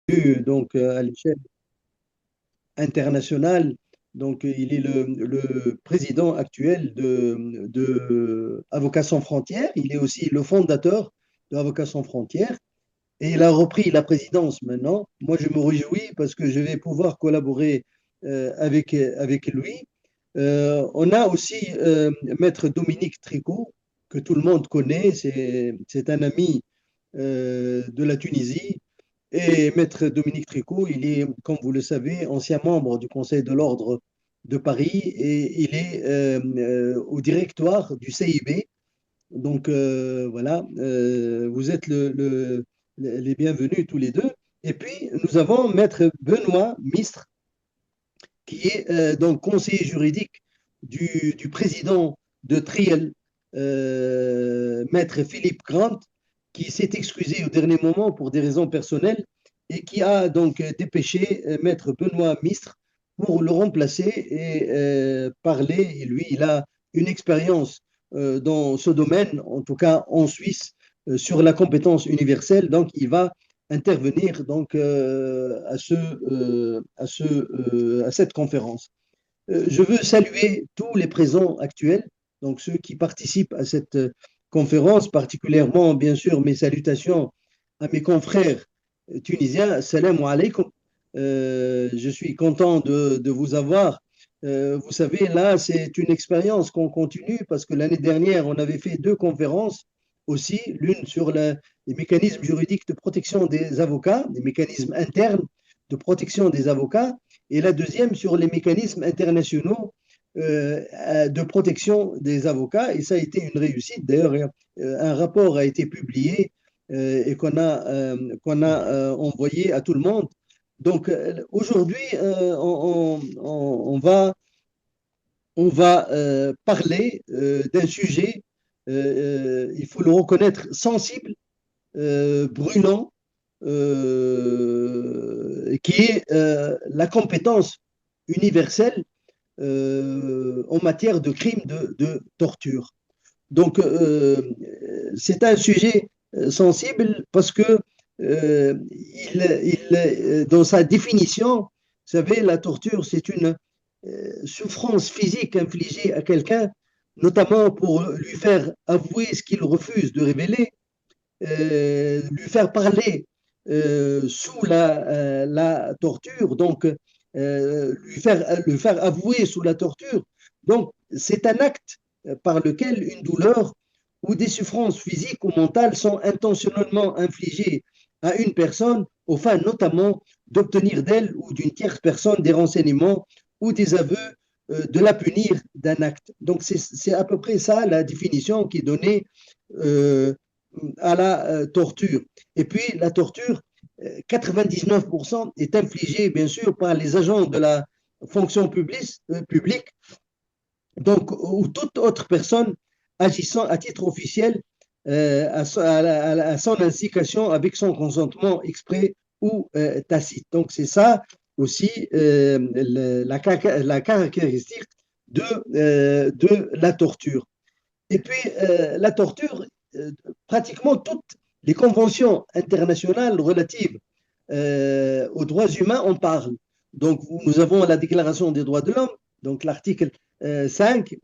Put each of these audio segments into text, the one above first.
donc à l'échelle internationale. Donc, il est le président actuel de Avocats sans frontières. Il est aussi le fondateur de Avocats sans frontières. Et il a repris la présidence maintenant. Moi, je me réjouis parce que je vais pouvoir collaborer avec lui. On a aussi Maître Dominique Tricot, que tout le monde connaît. C'est un ami de la Tunisie. Et Maître Dominique Tricot, il est, comme vous le savez, ancien membre du Conseil de l'Ordre de Paris et il est au directoire du CIB. Donc voilà, vous êtes les bienvenus tous les deux. Et puis, nous avons Maître Benoît Mistre, qui est donc conseiller juridique du président de Triel, Maître Philippe Grant, qui s'est excusé au dernier moment pour des raisons personnelles et qui a donc dépêché Maître Benoît Mistre pour le remplacer et parler. Et lui, il a une expérience dans ce domaine, en tout cas en Suisse, sur la compétence universelle. Donc, il va intervenir donc à cette conférence. Je veux saluer tous les présents actuels, donc ceux qui participent à cette conférence, particulièrement bien sûr mes salutations à mes confrères tunisiens. Salam alaikum. Je suis content de vous avoir. Vous savez, là, c'est une expérience qu'on continue parce que l'année dernière, on avait fait deux conférences aussi, l'une sur les mécanismes juridiques de protection des avocats, les mécanismes internes de protection des avocats, et la deuxième sur les mécanismes internationaux de protection des avocats. Et ça a été une réussite. D'ailleurs, un rapport a été publié et qu'on a envoyé à tout le monde. Donc aujourd'hui, on va parler d'un sujet, il faut le reconnaître, sensible, brûlant, qui est la compétence universelle en matière de crimes de torture. Donc, c'est un sujet sensible parce que dans sa définition, vous savez, la torture, c'est une souffrance physique infligée à quelqu'un, notamment pour lui faire avouer ce qu'il refuse de révéler, lui faire parler sous la torture, donc lui faire avouer sous la torture. Donc, c'est un acte par lequel une douleur ou des souffrances physiques ou mentales sont intentionnellement infligées à une personne aux fins notamment d'obtenir d'elle ou d'une tierce personne des renseignements ou des aveux de la punir d'un acte. Donc c'est à peu près ça la définition qui est donnée euh, à la torture. Et puis la torture, 99% est infligée bien sûr par les agents de la fonction publique, donc ou toute autre personne agissant à titre officiel à son incitation avec son consentement exprès ou tacite. Donc c'est ça aussi la caractéristique de la torture. Et puis la torture, euh, pratiquement toutes les conventions internationales relatives aux droits humains en parlent. Donc, nous avons la Déclaration des droits de l'homme, donc l'article 5,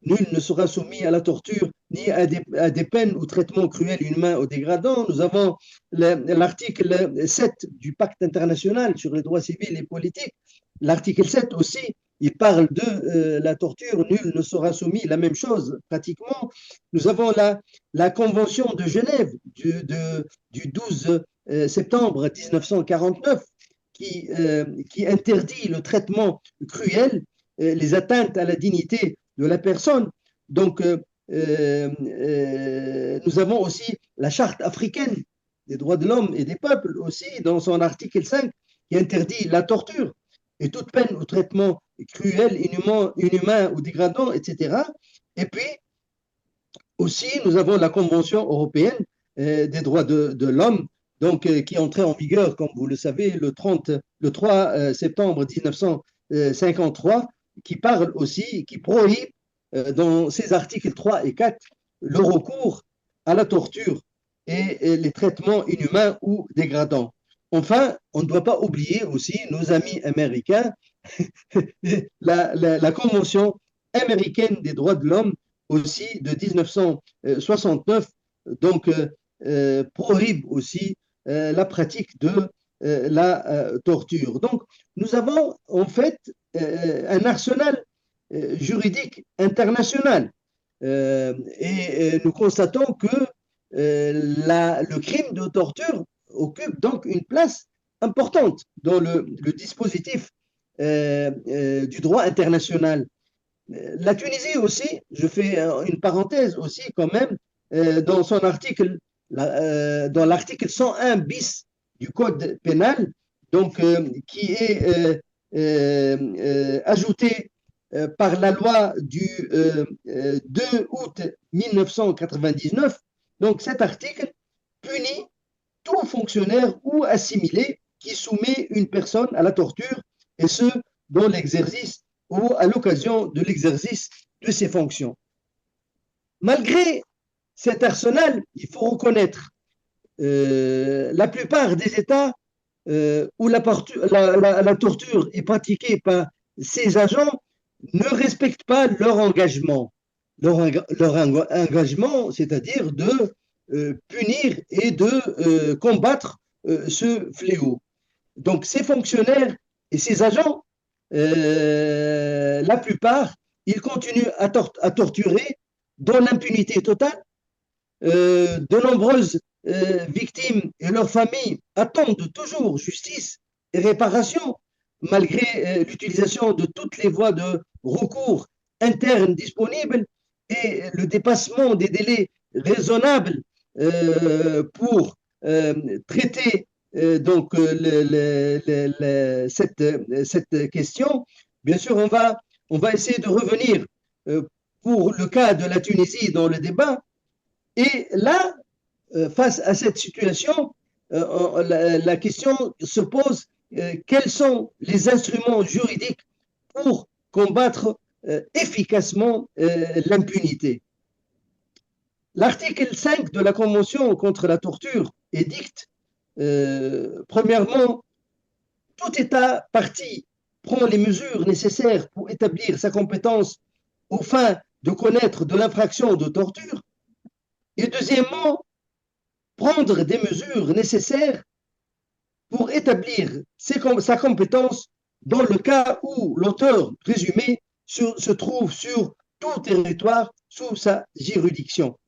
nul ne sera soumis à la torture ni à des peines ou traitements cruels, inhumains ou dégradants. Nous avons l'article 7 du Pacte international sur les droits civils et politiques. L'article 7 aussi, il parle de la torture, nul ne sera soumis, la même chose pratiquement. Nous avons la Convention de Genève du 12 septembre 1949 qui interdit le traitement cruel, les atteintes à la dignité de la personne. Donc, nous avons aussi la Charte africaine des droits de l'homme et des peuples aussi, dans son article 5, qui interdit la torture et toute peine ou traitement cruel, inhumain ou dégradant, etc. Et puis, aussi, nous avons la Convention européenne des droits de l'homme, donc, qui est entrée en vigueur, comme vous le savez, le 3 septembre 1953, qui parle aussi, qui prohibe dans ses articles 3 et 4 le recours à la torture et les traitements inhumains ou dégradants. Enfin, on ne doit pas oublier aussi nos amis américains, la Convention américaine des droits de l'homme aussi de 1969, donc prohibe aussi la pratique de la torture. Donc, nous avons en fait un arsenal juridique international et nous constatons que le crime de torture occupe donc une place importante dans le dispositif du droit international. La Tunisie aussi, je fais une parenthèse aussi quand même, dans son article, dans l'article 101 bis du Code pénal, donc qui est ajouté par la loi du 2 août 1999. Donc cet article punit tout fonctionnaire ou assimilé qui soumet une personne à la torture, et ce, dans l'exercice ou à l'occasion de l'exercice de ses fonctions. Malgré cet arsenal, il faut reconnaître la plupart des États où la torture est pratiquée par ces agents ne respectent pas leur engagement. Leur engagement, c'est-à-dire de punir et de combattre ce fléau. Donc ces fonctionnaires et ces agents, la plupart, ils continuent à torturer dans l'impunité totale. De nombreuses victimes et leurs familles attendent toujours justice et réparation, malgré l'utilisation de toutes les voies de recours internes disponibles et le dépassement des délais raisonnables pour traiter donc cette question. Bien sûr, on va essayer de revenir pour le cas de la Tunisie dans le débat. Et là, face à cette situation, la question se pose, quels sont les instruments juridiques pour combattre efficacement l'impunité? L'article 5 de la Convention contre la torture édicte, premièrement, tout État partie prend les mesures nécessaires pour établir sa compétence aux fins de connaître de l'infraction de torture. Et deuxièmement, prendre des mesures nécessaires pour établir sa compétence dans le cas où l'auteur présumé se trouve sur tout territoire sous sa juridiction.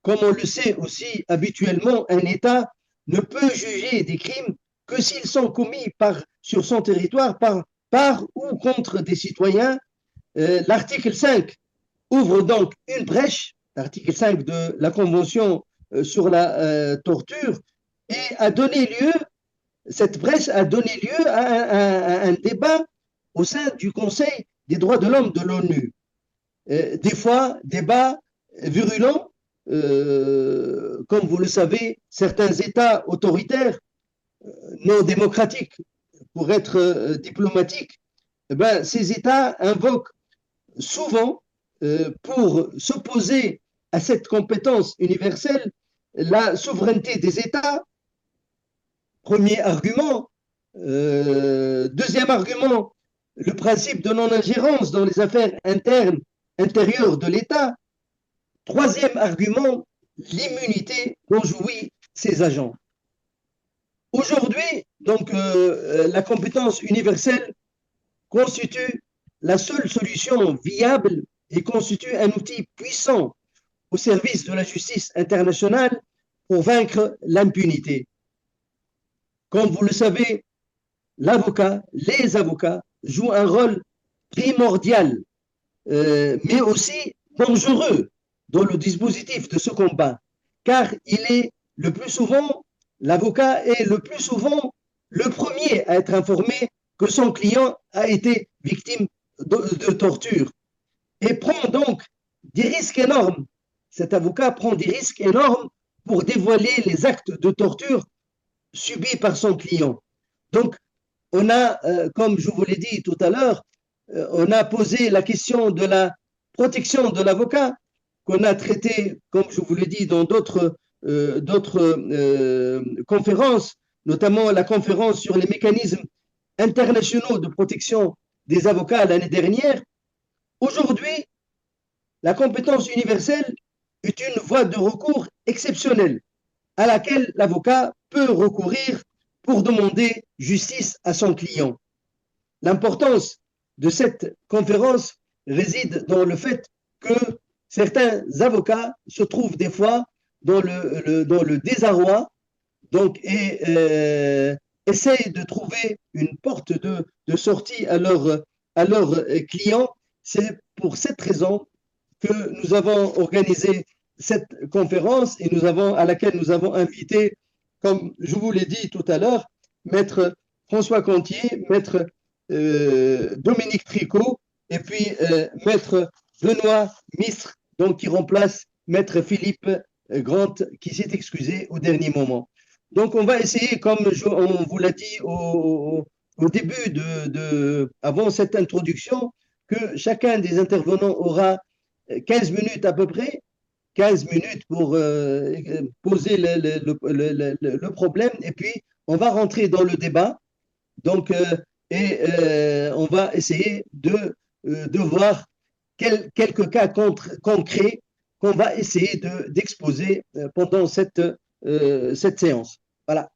Comme on le sait aussi habituellement, un État ne peut juger des crimes que s'ils sont commis sur son territoire par ou contre des citoyens. L'article 5 ouvre donc une brèche, l'article 5 de la Convention sur la torture, et cette brèche a donné lieu à un débat au sein du Conseil des droits de l'homme de l'ONU. Des fois, débat virulent, comme vous le savez, certains États autoritaires, non démocratiques, pour être diplomatiques, ces États invoquent souvent, pour s'opposer à cette compétence universelle, la souveraineté des États. Premier argument. Deuxième argument, le principe de non-ingérence dans les affaires intérieures de l'État. Troisième argument, l'immunité dont jouissent ces agents. Aujourd'hui, donc, la compétence universelle constitue la seule solution viable et constitue un outil puissant au service de la justice internationale pour vaincre l'impunité. Comme vous le savez, les avocats jouent un rôle primordial, mais aussi dangereux dans le dispositif de ce combat, car l'avocat est le plus souvent le premier à être informé que son client a été victime de torture et prend donc des risques énormes. Cet avocat prend des risques énormes pour dévoiler les actes de torture subis par son client. Donc, on a, comme je vous l'ai dit tout à l'heure, on a posé la question de la protection de l'avocat, qu'on a traité, comme je vous l'ai dit, dans d'autres conférences, notamment la conférence sur les mécanismes internationaux de protection des avocats l'année dernière. Aujourd'hui, la compétence universelle est une voie de recours exceptionnelle à laquelle l'avocat peut recourir pour demander justice à son client. L'importance de cette conférence réside dans le fait que certains avocats se trouvent des fois dans le désarroi donc, et essayent de trouver une porte de sortie à leurs clients. C'est pour cette raison que nous avons organisé cette conférence et à laquelle nous avons invité, comme je vous l'ai dit tout à l'heure, Maître François Contier, Maître Dominique Tricot et puis Maître Benoît Mistre, donc qui remplace Maître Philippe Grant qui s'est excusé au dernier moment. Donc on va essayer, comme on vous l'a dit au début avant cette introduction, que chacun des intervenants aura 15 minutes à peu près, 15 minutes pour poser le problème, et puis on va rentrer dans le débat. Donc, on va essayer de voir quelques cas concrets qu'on va essayer d'exposer pendant cette séance. Voilà.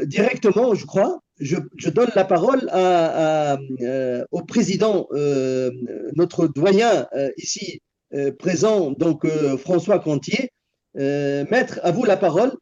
Directement, je crois, je donne la parole au président, notre doyen ici présent, donc François Contier. Maître, à vous la parole.